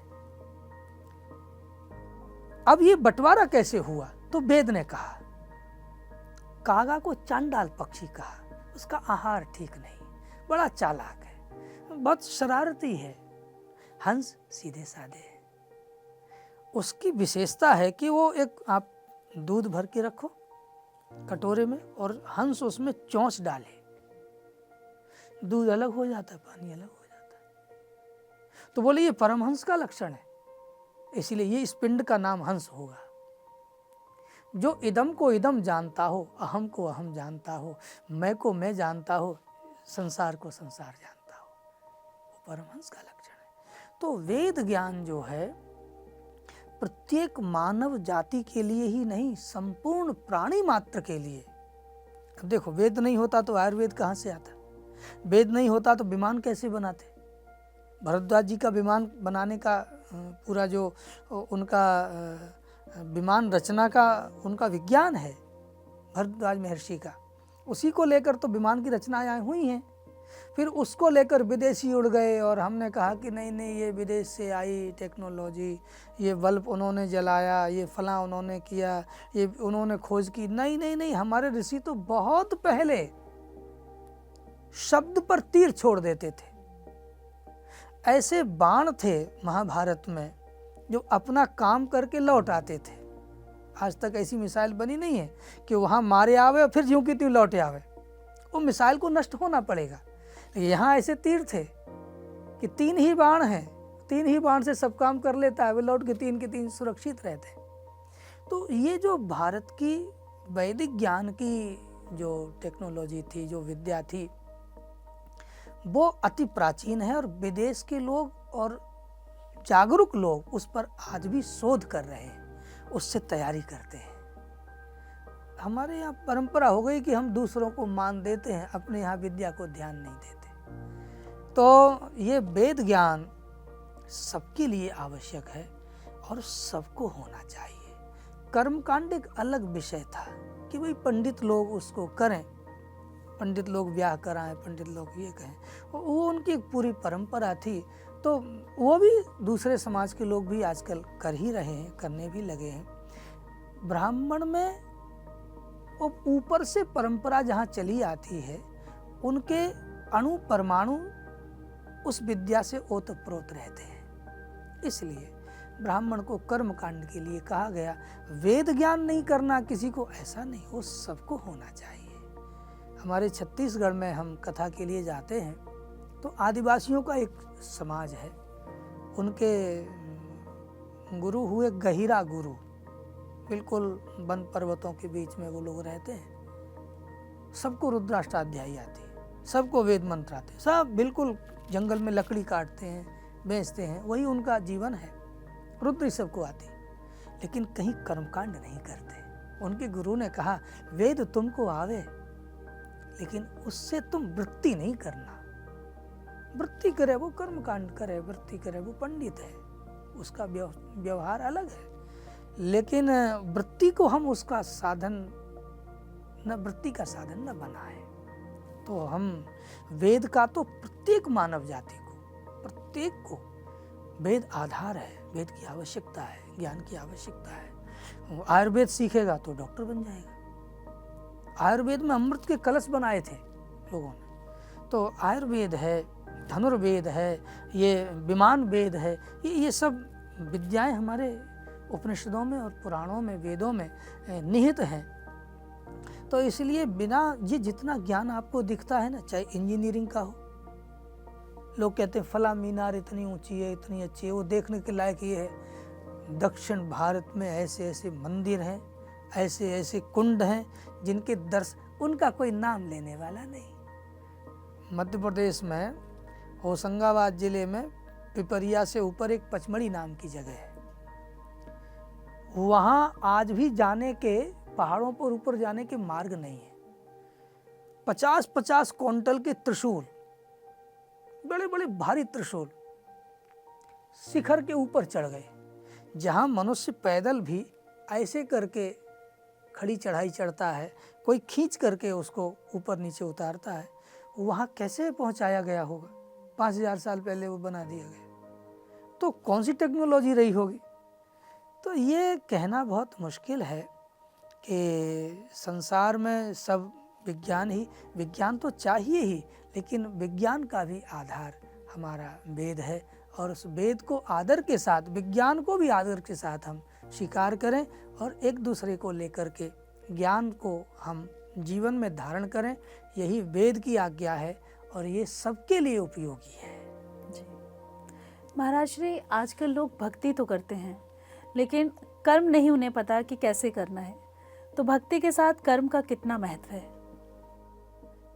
S1: अब ये बंटवारा कैसे हुआ? तो वेद ने कहा। कागा को चांडाल पक्षी कहा, उसका आहार ठीक नहीं, बड़ा चालाक है, बहुत शरारती है। हंस सीधे साधे है। उसकी विशेषता है कि वो एक आप दूध भर के रखो कटोरे में और हंस उसमें चोंच डाले, दूध अलग हो जाता है, पानी अलग हो जाता है। तो बोले ये परमहंस का लक्षण है, इसलिए ये इस पिंड का नाम हंस होगा। जो इदम को इदम जानता हो, अहम को अहम जानता हो, मैं को मैं जानता हो, संसार को संसार जानता हो, वो परमहंस का लक्षण है। तो वेद ज्ञान जो है प्रत्येक मानव जाति के लिए ही नहीं, संपूर्ण प्राणी मात्र के लिए। अब देखो, वेद नहीं होता तो आयुर्वेद कहाँ से आता? वेद नहीं होता तो विमान कैसे बनाते? भरद्वाज जी का विमान बनाने का पूरा जो उनका विमान रचना का उनका विज्ञान है, भरद्वाज महर्षि का, उसी को लेकर तो विमान की रचनाएं हुई हैं। फिर उसको लेकर विदेशी उड़ गए और हमने कहा कि नहीं नहीं ये विदेश से आई टेक्नोलॉजी, ये बल्ब उन्होंने जलाया, ये फलां उन्होंने किया, ये उन्होंने खोज की। नहीं नहीं नहीं, हमारे ऋषि तो बहुत पहले शब्द पर तीर छोड़ देते थे। ऐसे बाण थे महाभारत में जो अपना काम करके लौट आते थे। आज तक ऐसी मिसाइल बनी नहीं है कि वहाँ मारे आवे और फिर ज्यों की त्यों लौटे आवे। वो मिसाइल को नष्ट होना पड़ेगा। यहाँ ऐसे तीर थे कि 3 ही बाण हैं, 3 ही बाण से सब काम कर लेता है, वे लौट के 3 के 3 सुरक्षित रहते हैं। तो ये जो भारत की वैदिक ज्ञान की जो टेक्नोलॉजी थी, जो विद्या थी, वो अति प्राचीन है और विदेश के लोग और जागरूक लोग उस पर आज भी शोध कर रहे हैं, उससे तैयारी करते हैं। हमारे यहाँ परंपरा हो गई कि हम दूसरों को मान देते हैं, अपने यहाँ विद्या को ध्यान नहीं देते। तो ये वेद ज्ञान सबके लिए आवश्यक है और सबको होना चाहिए। कर्मकांड एक अलग विषय था कि भाई पंडित लोग उसको करें, पंडित लोग ब्याह कराएं, पंडित लोग ये कहें, वो उनकी एक पूरी परंपरा थी। तो वो भी दूसरे समाज के लोग भी आजकल कर ही रहे हैं, करने भी लगे हैं। ब्राह्मण में वो ऊपर से परंपरा जहाँ चली आती है, उनके अणु परमाणु उस विद्या से ओतप्रोत रहते हैं। इसलिए ब्राह्मण को कर्म कांड के लिए कहा गया। वेद ज्ञान नहीं करना किसी को, ऐसा नहीं, वो सबको होना चाहिए। हमारे छत्तीसगढ़ में हम कथा के लिए जाते हैं तो आदिवासियों का एक समाज है, उनके गुरु हुए गहिरा गुरु, बिल्कुल वन पर्वतों के बीच में वो लोग रहते हैं। सबको रुद्राष्टाध्यायी आती है, सबको वेद मंत्र आते हैं, सब बिल्कुल जंगल में लकड़ी काटते हैं, बेचते हैं, वही उनका जीवन है। रुद्र सबको आती, लेकिन कहीं कर्मकांड नहीं करते। उनके गुरु ने कहा वेद तुमको आवे, लेकिन उससे तुम वृत्ति नहीं करना। वृत्ति करे वो कर्मकांड करे, वृत्ति करे वो पंडित है, उसका व्यवहार अलग है। लेकिन वृत्ति को हम उसका साधन न, वृत्ति का साधन न बनाए। तो हम वेद का तो प्रत्येक मानव जाति को प्रत्येक को वेद आधार है, वेद की आवश्यकता है, ज्ञान की आवश्यकता है। वो आयुर्वेद सीखेगा तो डॉक्टर बन जाएगा। आयुर्वेद में अमृत के कलश बनाए थे लोगों ने। तो आयुर्वेद है, धनुर्वेद है, ये विमान वेद है, ये सब विद्याएं हमारे उपनिषदों में और पुराणों में, वेदों में निहित हैं। तो इसलिए बिना ये जितना ज्ञान आपको दिखता है ना, चाहे इंजीनियरिंग का हो, लोग कहते हैं फला मीनार इतनी ऊंची है, इतनी अच्छी है, वो देखने के लायक ये है। दक्षिण भारत में ऐसे ऐसे मंदिर हैं, ऐसे ऐसे कुंड हैं जिनके उनका कोई नाम लेने वाला नहीं। मध्य प्रदेश में होशंगाबाद जिले में पिपरिया से ऊपर एक पचमढ़ी नाम की जगह है। वहाँ आज भी जाने के, पहाड़ों पर ऊपर जाने के मार्ग नहीं है। 50-50 क्विंटल के त्रिशूल, बड़े बड़े भारी त्रिशूल शिखर के ऊपर चढ़ गए। जहाँ मनुष्य पैदल भी ऐसे करके खड़ी चढ़ाई चढ़ता है, कोई खींच करके उसको ऊपर नीचे उतारता है, वहाँ कैसे पहुँचाया गया होगा? 5000 साल पहले वो बना दिया गया। तो कौन सी टेक्नोलॉजी रही होगी? तो ये कहना बहुत मुश्किल है कि संसार में सब विज्ञान तो चाहिए ही, लेकिन विज्ञान का भी आधार हमारा वेद है। और उस वेद को आदर के साथ, विज्ञान को भी आदर के साथ हम स्वीकार करें और एक दूसरे को लेकर के ज्ञान को हम जीवन में धारण करें। यही वेद की आज्ञा है और ये सबके लिए उपयोगी है।
S2: जी महाराज श्री, आजकल लोग भक्ति तो करते हैं लेकिन कर्म नहीं उन्हें पता कि कैसे करना है। तो भक्ति के साथ कर्म का कितना महत्व है?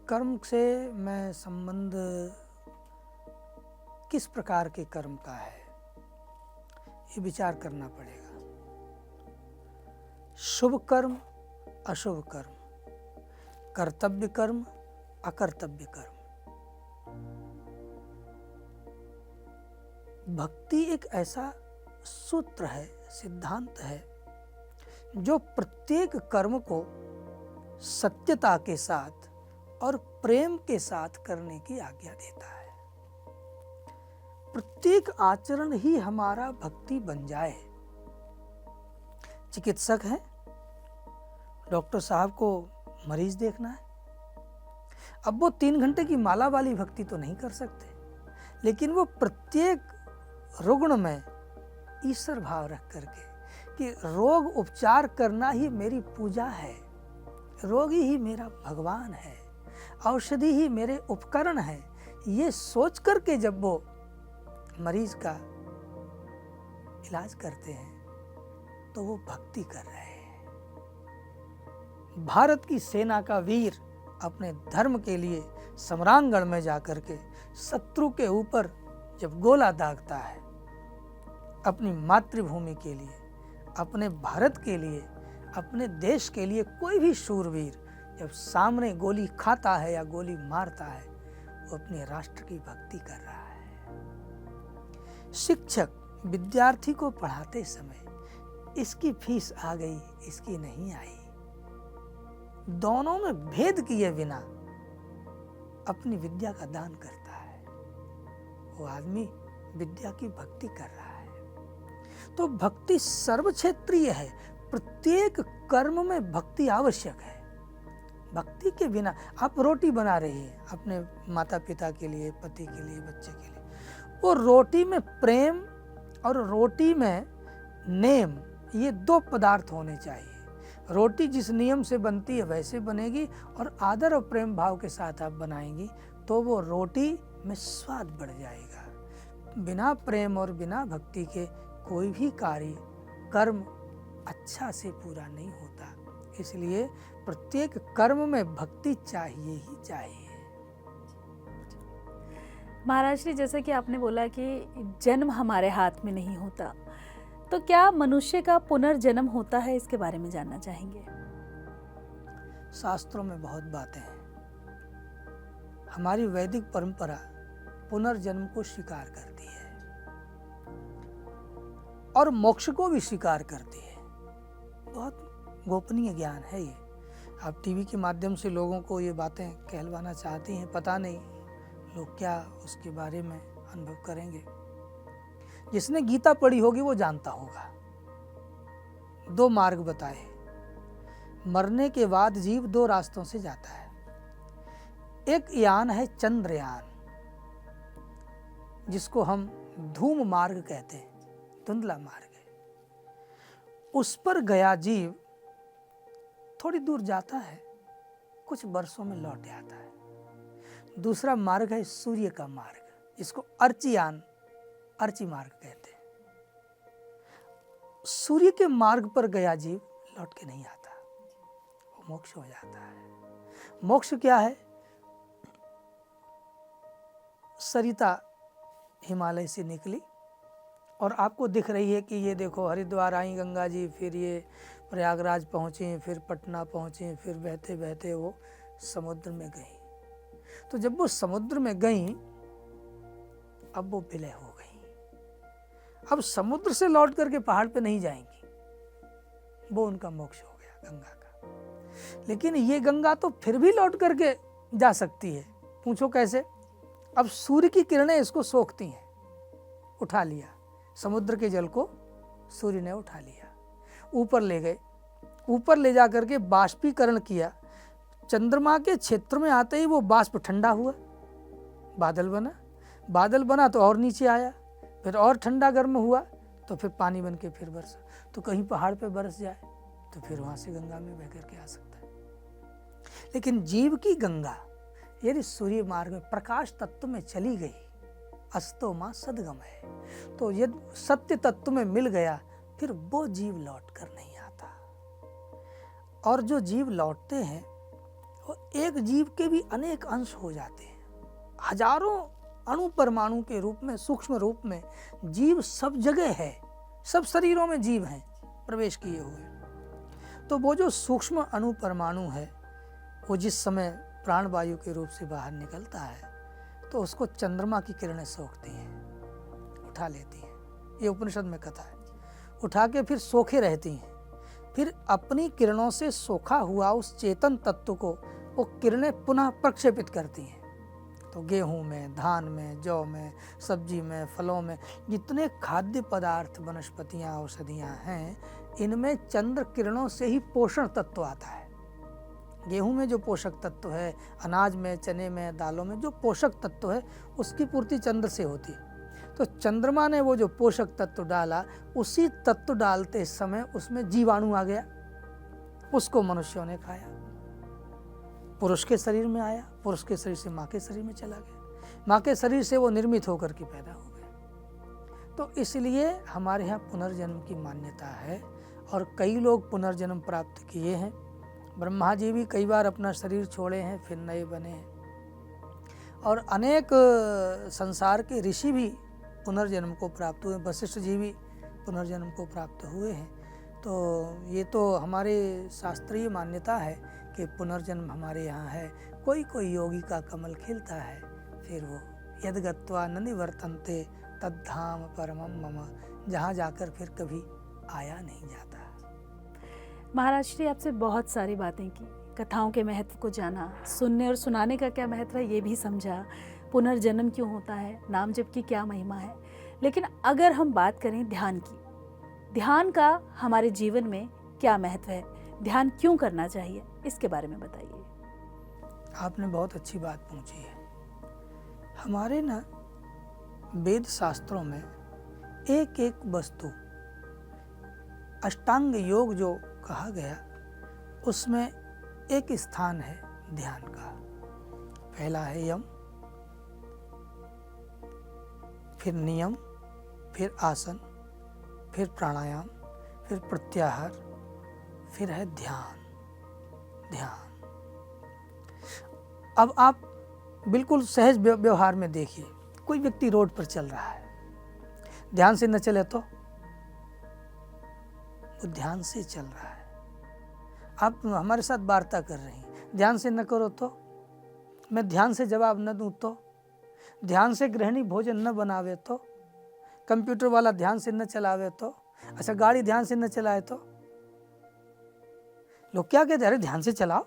S1: कर्म से मैं संबंध किस प्रकार के कर्म का है, ये विचार करना पड़ेगा। शुभ कर्म, अशुभ कर्म, कर्तव्य कर्म, अकर्तव्य कर्म। भक्ति एक ऐसा सूत्र है, सिद्धांत है, जो प्रत्येक कर्म को सत्यता के साथ और प्रेम के साथ करने की आज्ञा देता है। प्रत्येक आचरण ही हमारा भक्ति बन जाए। चिकित्सक है, डॉक्टर साहब को मरीज देखना है, अब वो 3 घंटे की माला वाली भक्ति तो नहीं कर सकते, लेकिन वो प्रत्येक रुग्ण में ईश्वर भाव रख करके कि रोग उपचार करना ही मेरी पूजा है, रोगी ही मेरा भगवान है, औषधि ही मेरे उपकरण है, ये सोच करके जब वो मरीज का इलाज करते हैं तो वो भक्ति कर रहे हैं। भारत की सेना का वीर अपने धर्म के लिए सम्रांगण में जाकर के शत्रु के ऊपर जब गोला दागता है, अपनी मातृभूमि के लिए, अपने भारत के लिए, अपने देश के लिए, कोई भी शूरवीर जब सामने गोली खाता है या गोली मारता है, वो अपने राष्ट्र की भक्ति कर रहा है। शिक्षक विद्यार्थी को पढ़ाते समय इसकी फीस आ गई, इसकी नहीं आई, दोनों में भेद किए बिना अपनी विद्या का दान करता है, वो आदमी विद्या की भक्ति कर रहा है। तो भक्ति सर्व क्षेत्रीय है, प्रत्येक कर्म में भक्ति आवश्यक है। भक्ति के बिना आप रोटी बना रही हैं अपने माता पिता के लिए, पति के लिए, बच्चे के लिए, वो रोटी में प्रेम और रोटी में नेम, ये 2 पदार्थ होने चाहिए। रोटी जिस नियम से बनती है वैसे बनेगी और आदर और प्रेम भाव के साथ आप बनाएंगी तो वो रोटी में स्वाद बढ़ जाएगा। बिना प्रेम और बिना भक्ति के कोई भी कार्य, कर्म अच्छा से पूरा नहीं होता। इसलिए प्रत्येक कर्म में भक्ति चाहिए ही चाहिए।
S2: महाराज श्री, जैसे कि आपने बोला कि जन्म हमारे हाथ में नहीं होता, तो क्या मनुष्य का पुनर्जन्म होता है? इसके बारे में जानना चाहेंगे।
S1: शास्त्रों में बहुत बातें हैं। हमारी वैदिक परंपरा पुनर्जन्म को स्वीकार करती है और मोक्ष को भी स्वीकार करती है। बहुत गोपनीय ज्ञान है ये। आप टीवी के माध्यम से लोगों को ये बातें कहलवाना चाहती हैं, पता नहीं लोग क्या उसके बारे में अनुभव करेंगे। जिसने गीता पढ़ी होगी वो जानता होगा। 2 मार्ग बताए। मरने के बाद जीव 2 रास्तों से जाता है। एक यान है चंद्रयान, जिसको हम धूम मार्ग कहते हैं, धुंधला मार्ग है। उस पर गया जीव थोड़ी दूर जाता है, कुछ वर्षों में लौट आता है। दूसरा मार्ग है सूर्य का मार्ग, जिसको अर्चियान, अर्ची मार्ग कहते हैं। सूर्य के मार्ग पर गया जीव लौट के नहीं आता, वो मोक्ष हो जाता है। मोक्ष क्या है? सरिता हिमालय से निकली और आपको दिख रही है कि ये देखो हरिद्वार आई गंगा जी, फिर ये प्रयागराज पहुँची, फिर पटना पहुँची, फिर बहते बहते वो समुद्र में गई। तो जब वो समुद्र में गई, अब वो विलय हो गई। अब समुद्र से लौट करके पहाड़ पे नहीं जाएंगी, वो उनका मोक्ष हो गया गंगा का। लेकिन ये गंगा तो फिर भी लौट करके जा सकती है। पूछो कैसे? अब सूर्य की किरणें इसको सोखती हैं। उठा लिया समुद्र के जल को, सूर्य ने उठा लिया, ऊपर ले गए। ऊपर ले जा करके बाष्पीकरण किया। चंद्रमा के क्षेत्र में आते ही वो बाष्प ठंडा हुआ, बादल बना। बादल बना तो और नीचे आया, फिर और ठंडा गर्म हुआ, तो फिर पानी बन के फिर बरसा। तो कहीं पहाड़ पे बरस जाए तो फिर वहाँ से गंगा में बह करके आ सकता है। लेकिन जीव की गंगा यदि सूर्य मार्ग में प्रकाश तत्व में चली गई, अस्तो मां सदगम है, तो यदि सत्य तत्व में मिल गया, फिर वो जीव लौट कर नहीं आता। और जो जीव लौटते हैं वो एक जीव के भी अनेक अंश हो जाते हैं। हजारों अणु परमाणु के रूप में, सूक्ष्म रूप में जीव सब जगह है, सब शरीरों में जीव हैं प्रवेश किए हुए। तो वो जो सूक्ष्म अणु परमाणु है, वो जिस समय प्राणवायु के रूप से बाहर निकलता है, तो उसको चंद्रमा की किरणें सोखती हैं, उठा लेती हैं। ये उपनिषद में कथा है। उठा के फिर सोखे रहती हैं। फिर अपनी किरणों से सोखा हुआ उस चेतन तत्व को वो किरणें पुनः प्रक्षेपित करती हैं। तो गेहूं में, धान में, जौ में, सब्जी में, फलों में, जितने खाद्य पदार्थ, वनस्पतियां, औषधियां हैं, इनमें चंद्र किरणों से ही पोषण तत्व आता है। गेहूं में जो पोषक तत्व है, अनाज में, चने में, दालों में जो पोषक तत्व है, उसकी पूर्ति चंद्र से होती है। तो चंद्रमा ने वो जो पोषक तत्व डाला, उसी तत्व डालते समय उसमें जीवाणु आ गया, उसको मनुष्यों ने खाया। पुरुष के शरीर में आया, पुरुष के शरीर से माँ के शरीर में चला गया, माँ के शरीर से वो निर्मित होकर के पैदा हो गया। तो इसलिए हमारे यहाँ पुनर्जन्म की मान्यता है और कई लोग पुनर्जन्म प्राप्त किए हैं। ब्रह्मा जी भी कई बार अपना शरीर छोड़े हैं, फिर नए बने हैं। और अनेक संसार के ऋषि भी पुनर्जन्म को प्राप्त हुए। वशिष्ठ जी भी पुनर्जन्म को प्राप्त हुए हैं। तो ये तो हमारे शास्त्रीय मान्यता है कि पुनर्जन्म हमारे यहाँ है। कोई कोई योगी का कमल खिलता है, फिर वो यद गत्वा न निवर्तन्ते तद्धाम परमम मम, जहाँ जाकर फिर कभी आया नहीं जाता।
S2: महाराज श्री, आपसे बहुत सारी बातें की, कथाओं के महत्व को जाना, सुनने और सुनाने का क्या महत्व है ये भी समझा, पुनर्जन्म क्यों होता है, नाम जप की क्या महिमा है। लेकिन अगर हम बात करें ध्यान की, ध्यान का हमारे जीवन में क्या महत्व है, ध्यान क्यों करना चाहिए, इसके बारे में बताइए।
S1: आपने बहुत अच्छी बात पूछी है। हमारे ना वेद शास्त्रों में एक एक वस्तु, अष्टांग योग जो कहा गया, उसमें एक स्थान है ध्यान का। पहला है यम, फिर नियम, फिर आसन, फिर प्राणायाम, फिर प्रत्याहार, फिर है ध्यान। ध्यान अब आप बिल्कुल सहज व्यवहार में देखिए, कोई व्यक्ति रोड पर चल रहा है, ध्यान से न चले तो वो ध्यान से चल रहा है। आप हमारे साथ वार्ता कर रही हैं, ध्यान से न करो तो, मैं ध्यान से जवाब न दूं तो, ध्यान से गृहिणी भोजन न बनावे तो, कंप्यूटर वाला ध्यान से न चलावे तो, अच्छा गाड़ी ध्यान से न चलाए तो। लोग क्या कहते हैं, अरे ध्यान से चलाओ।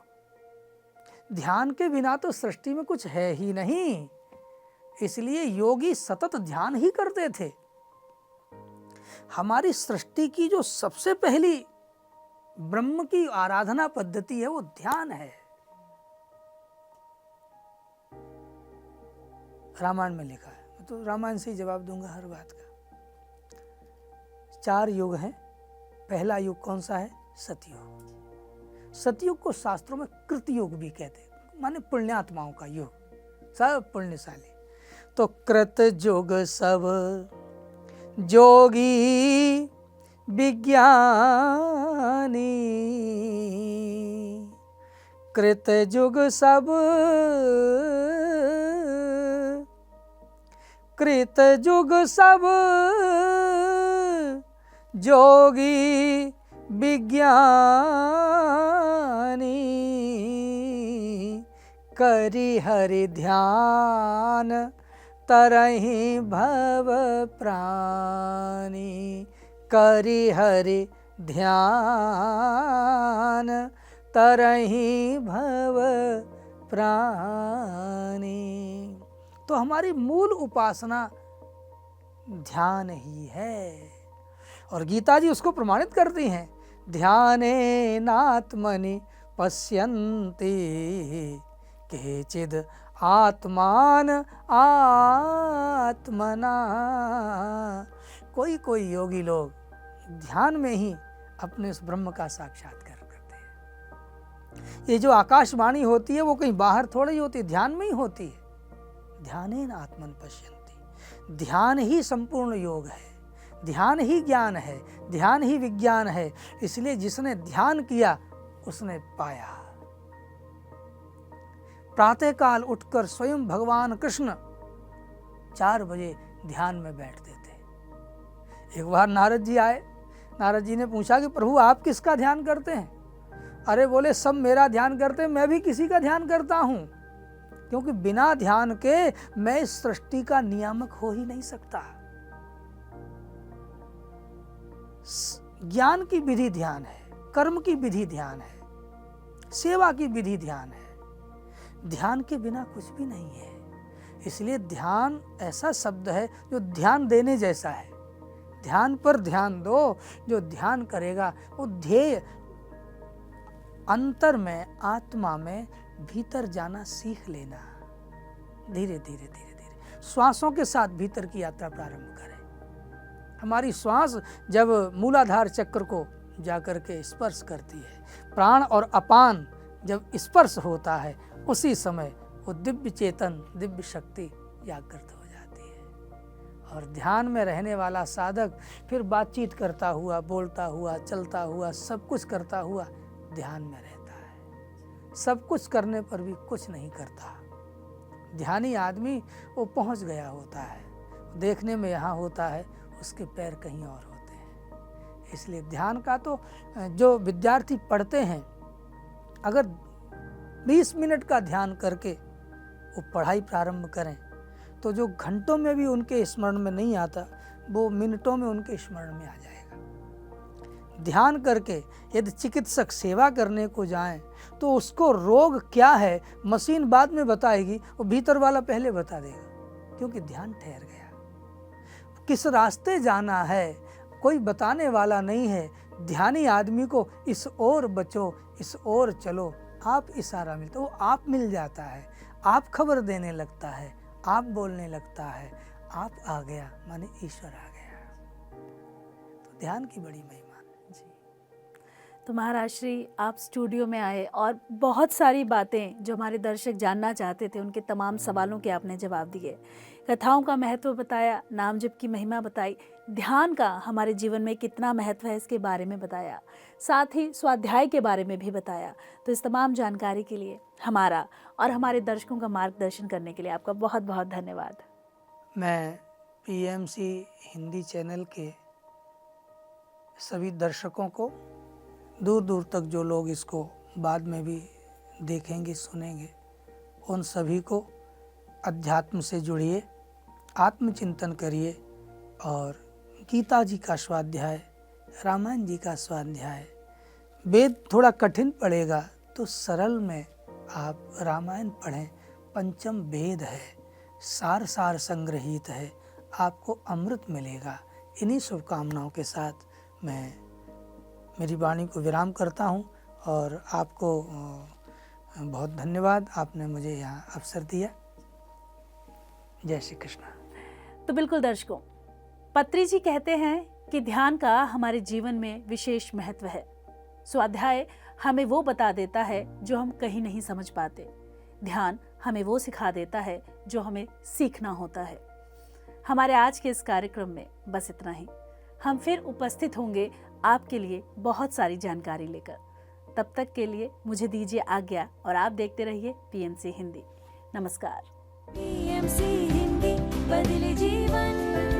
S1: ध्यान के बिना तो सृष्टि में कुछ है ही नहीं। इसलिए योगी सतत ध्यान ही करते थे। हमारी सृष्टि की जो सबसे पहली ब्रह्म की आराधना पद्धति है वो ध्यान है। रामायण में लिखा है, मैं तो रामायण से ही जवाब दूंगा हर बात का। 4 युग हैं। पहला युग कौन सा है? सतयुग। सतयुग को शास्त्रों में कृतयुग भी कहते हैं, माने पुण्यात्माओं का युग, सब पुण्यशाली। तो कृत युग सब जोगी विज्ञानी, कृत युग सब कृत युग सब जोगी विज्ञानी, करि हरि ध्यान तरहि भव प्राणी, करि हरि ध्यान तरहि भव प्राणी। तो हमारी मूल उपासना ध्यान ही है, और गीता जी उसको प्रमाणित करती हैं। ध्यानेनात्मनि पश्यन्ति केचिद् आत्मान आत्मना। कोई कोई योगी लोग ध्यान में ही अपने उस ब्रह्म का साक्षात्कार करते हैं। ये जो आकाशवाणी होती है वो कहीं बाहर थोड़ी ही होती है, ध्यान में ही होती है। ध्यानेन आत्मन पश्यन्ति। ध्यान ही संपूर्ण योग है, ध्यान ही ज्ञान है, ध्यान ही विज्ञान है। इसलिए जिसने ध्यान किया उसने पाया। प्रातःकाल उठकर स्वयं भगवान कृष्ण 4 बजे ध्यान में बैठते थे। एक बार नारद जी आए, नारद जी ने पूछा कि प्रभु आप किसका ध्यान करते हैं? अरे बोले सब मेरा ध्यान करते हैं, मैं भी किसी का ध्यान करता हूँ, क्योंकि बिना ध्यान के मैं इस सृष्टि का नियामक हो ही नहीं सकता। ज्ञान की विधि ध्यान है, कर्म की विधि ध्यान है, सेवा की विधि ध्यान है। ध्यान के बिना कुछ भी नहीं है। इसलिए ध्यान ऐसा शब्द है जो ध्यान देने जैसा है। ध्यान पर ध्यान दो, जो ध्यान करेगा वो ध्येय अंतर में, आत्मा में भीतर जाना सीख लेना। धीरे धीरे धीरे धीरे श्वासों के साथ भीतर की यात्रा प्रारंभ करें। हमारी श्वास जब मूलाधार चक्र को जाकर के स्पर्श करती है, प्राण और अपान जब स्पर्श होता है, उसी समय वो दिव्य चेतन, दिव्य शक्ति जागृत हो जाती है। और ध्यान में रहने वाला साधक फिर बातचीत करता हुआ, बोलता हुआ, चलता हुआ, सब कुछ करता हुआ ध्यान में रहता है। सब कुछ करने पर भी कुछ नहीं करता। ध्यानी आदमी वो पहुंच गया होता है, देखने में यहाँ होता है, उसके पैर कहीं और होते हैं। इसलिए ध्यान का तो जो विद्यार्थी पढ़ते हैं, अगर 20 मिनट का ध्यान करके वो पढ़ाई प्रारंभ करें तो जो घंटों में भी उनके स्मरण में नहीं आता वो मिनटों में उनके स्मरण में आ जाएगा। ध्यान करके यदि चिकित्सक सेवा करने को जाएं तो उसको रोग क्या है मशीन बाद में बताएगी, वो भीतर वाला पहले बता देगा, क्योंकि ध्यान ठहर गया। किस रास्ते जाना है कोई बताने वाला नहीं है। ध्यानी आदमी को इस ओर बचो, इस ओर चलो, आप इशारा मिलता, वो आप मिल जाता है, आप खबर देने लगता है, आप बोलने लगता है, आप आ गया माने ईश्वर आ गया। तो ध्यान की बड़ी महिमा जी।
S2: तो महाराज श्री आप स्टूडियो में आए और बहुत सारी बातें जो हमारे दर्शक जानना चाहते थे, उनके तमाम सवालों के आपने जवाब दिए। कथाओं का महत्व बताया, नाम जप की महिमा बताई, ध्यान का हमारे जीवन में कितना महत्व है इसके बारे में बताया, साथ ही स्वाध्याय के बारे में भी बताया। तो इस तमाम जानकारी के लिए हमारा और हमारे दर्शकों का मार्गदर्शन करने के लिए आपका बहुत बहुत धन्यवाद।
S1: मैं पीएमसी हिंदी चैनल के सभी दर्शकों को, दूर दूर तक जो लोग इसको बाद में भी देखेंगे, सुनेंगे, उन सभी को अध्यात्म से जुड़िए, आत्मचिंतन करिए और गीता जी का स्वाध्याय, रामायण जी का स्वाध्याय, वेद थोड़ा कठिन पड़ेगा तो सरल में आप रामायण पढ़ें। पंचम वेद है, सार सार संग्रहित है, आपको अमृत मिलेगा। इन्हीं शुभकामनाओं के साथ मैं मेरी वाणी को विराम करता हूँ और आपको बहुत धन्यवाद, आपने मुझे यहाँ अवसर दिया। जय श्री कृष्ण।
S2: तो बिल्कुल दर्शकों, पत्री जी कहते हैं कि ध्यान का हमारे जीवन में विशेष महत्व है। स्वाध्याय हमें वो बता देता है जो हम कहीं नहीं समझ पाते। ध्यान हमें वो सिखा देता है जो हमें सीखना होता है। हमारे आज के इस कार्यक्रम में बस इतना ही। हम फिर उपस्थित होंगे आपके लिए बहुत सारी जानकारी लेकर। तब तक के लिए मुझे दीजिए आज्ञा और आप देखते रहिए PMC हिंदी। नमस्कार।
S3: PMC हिंदी, बदले जीवन।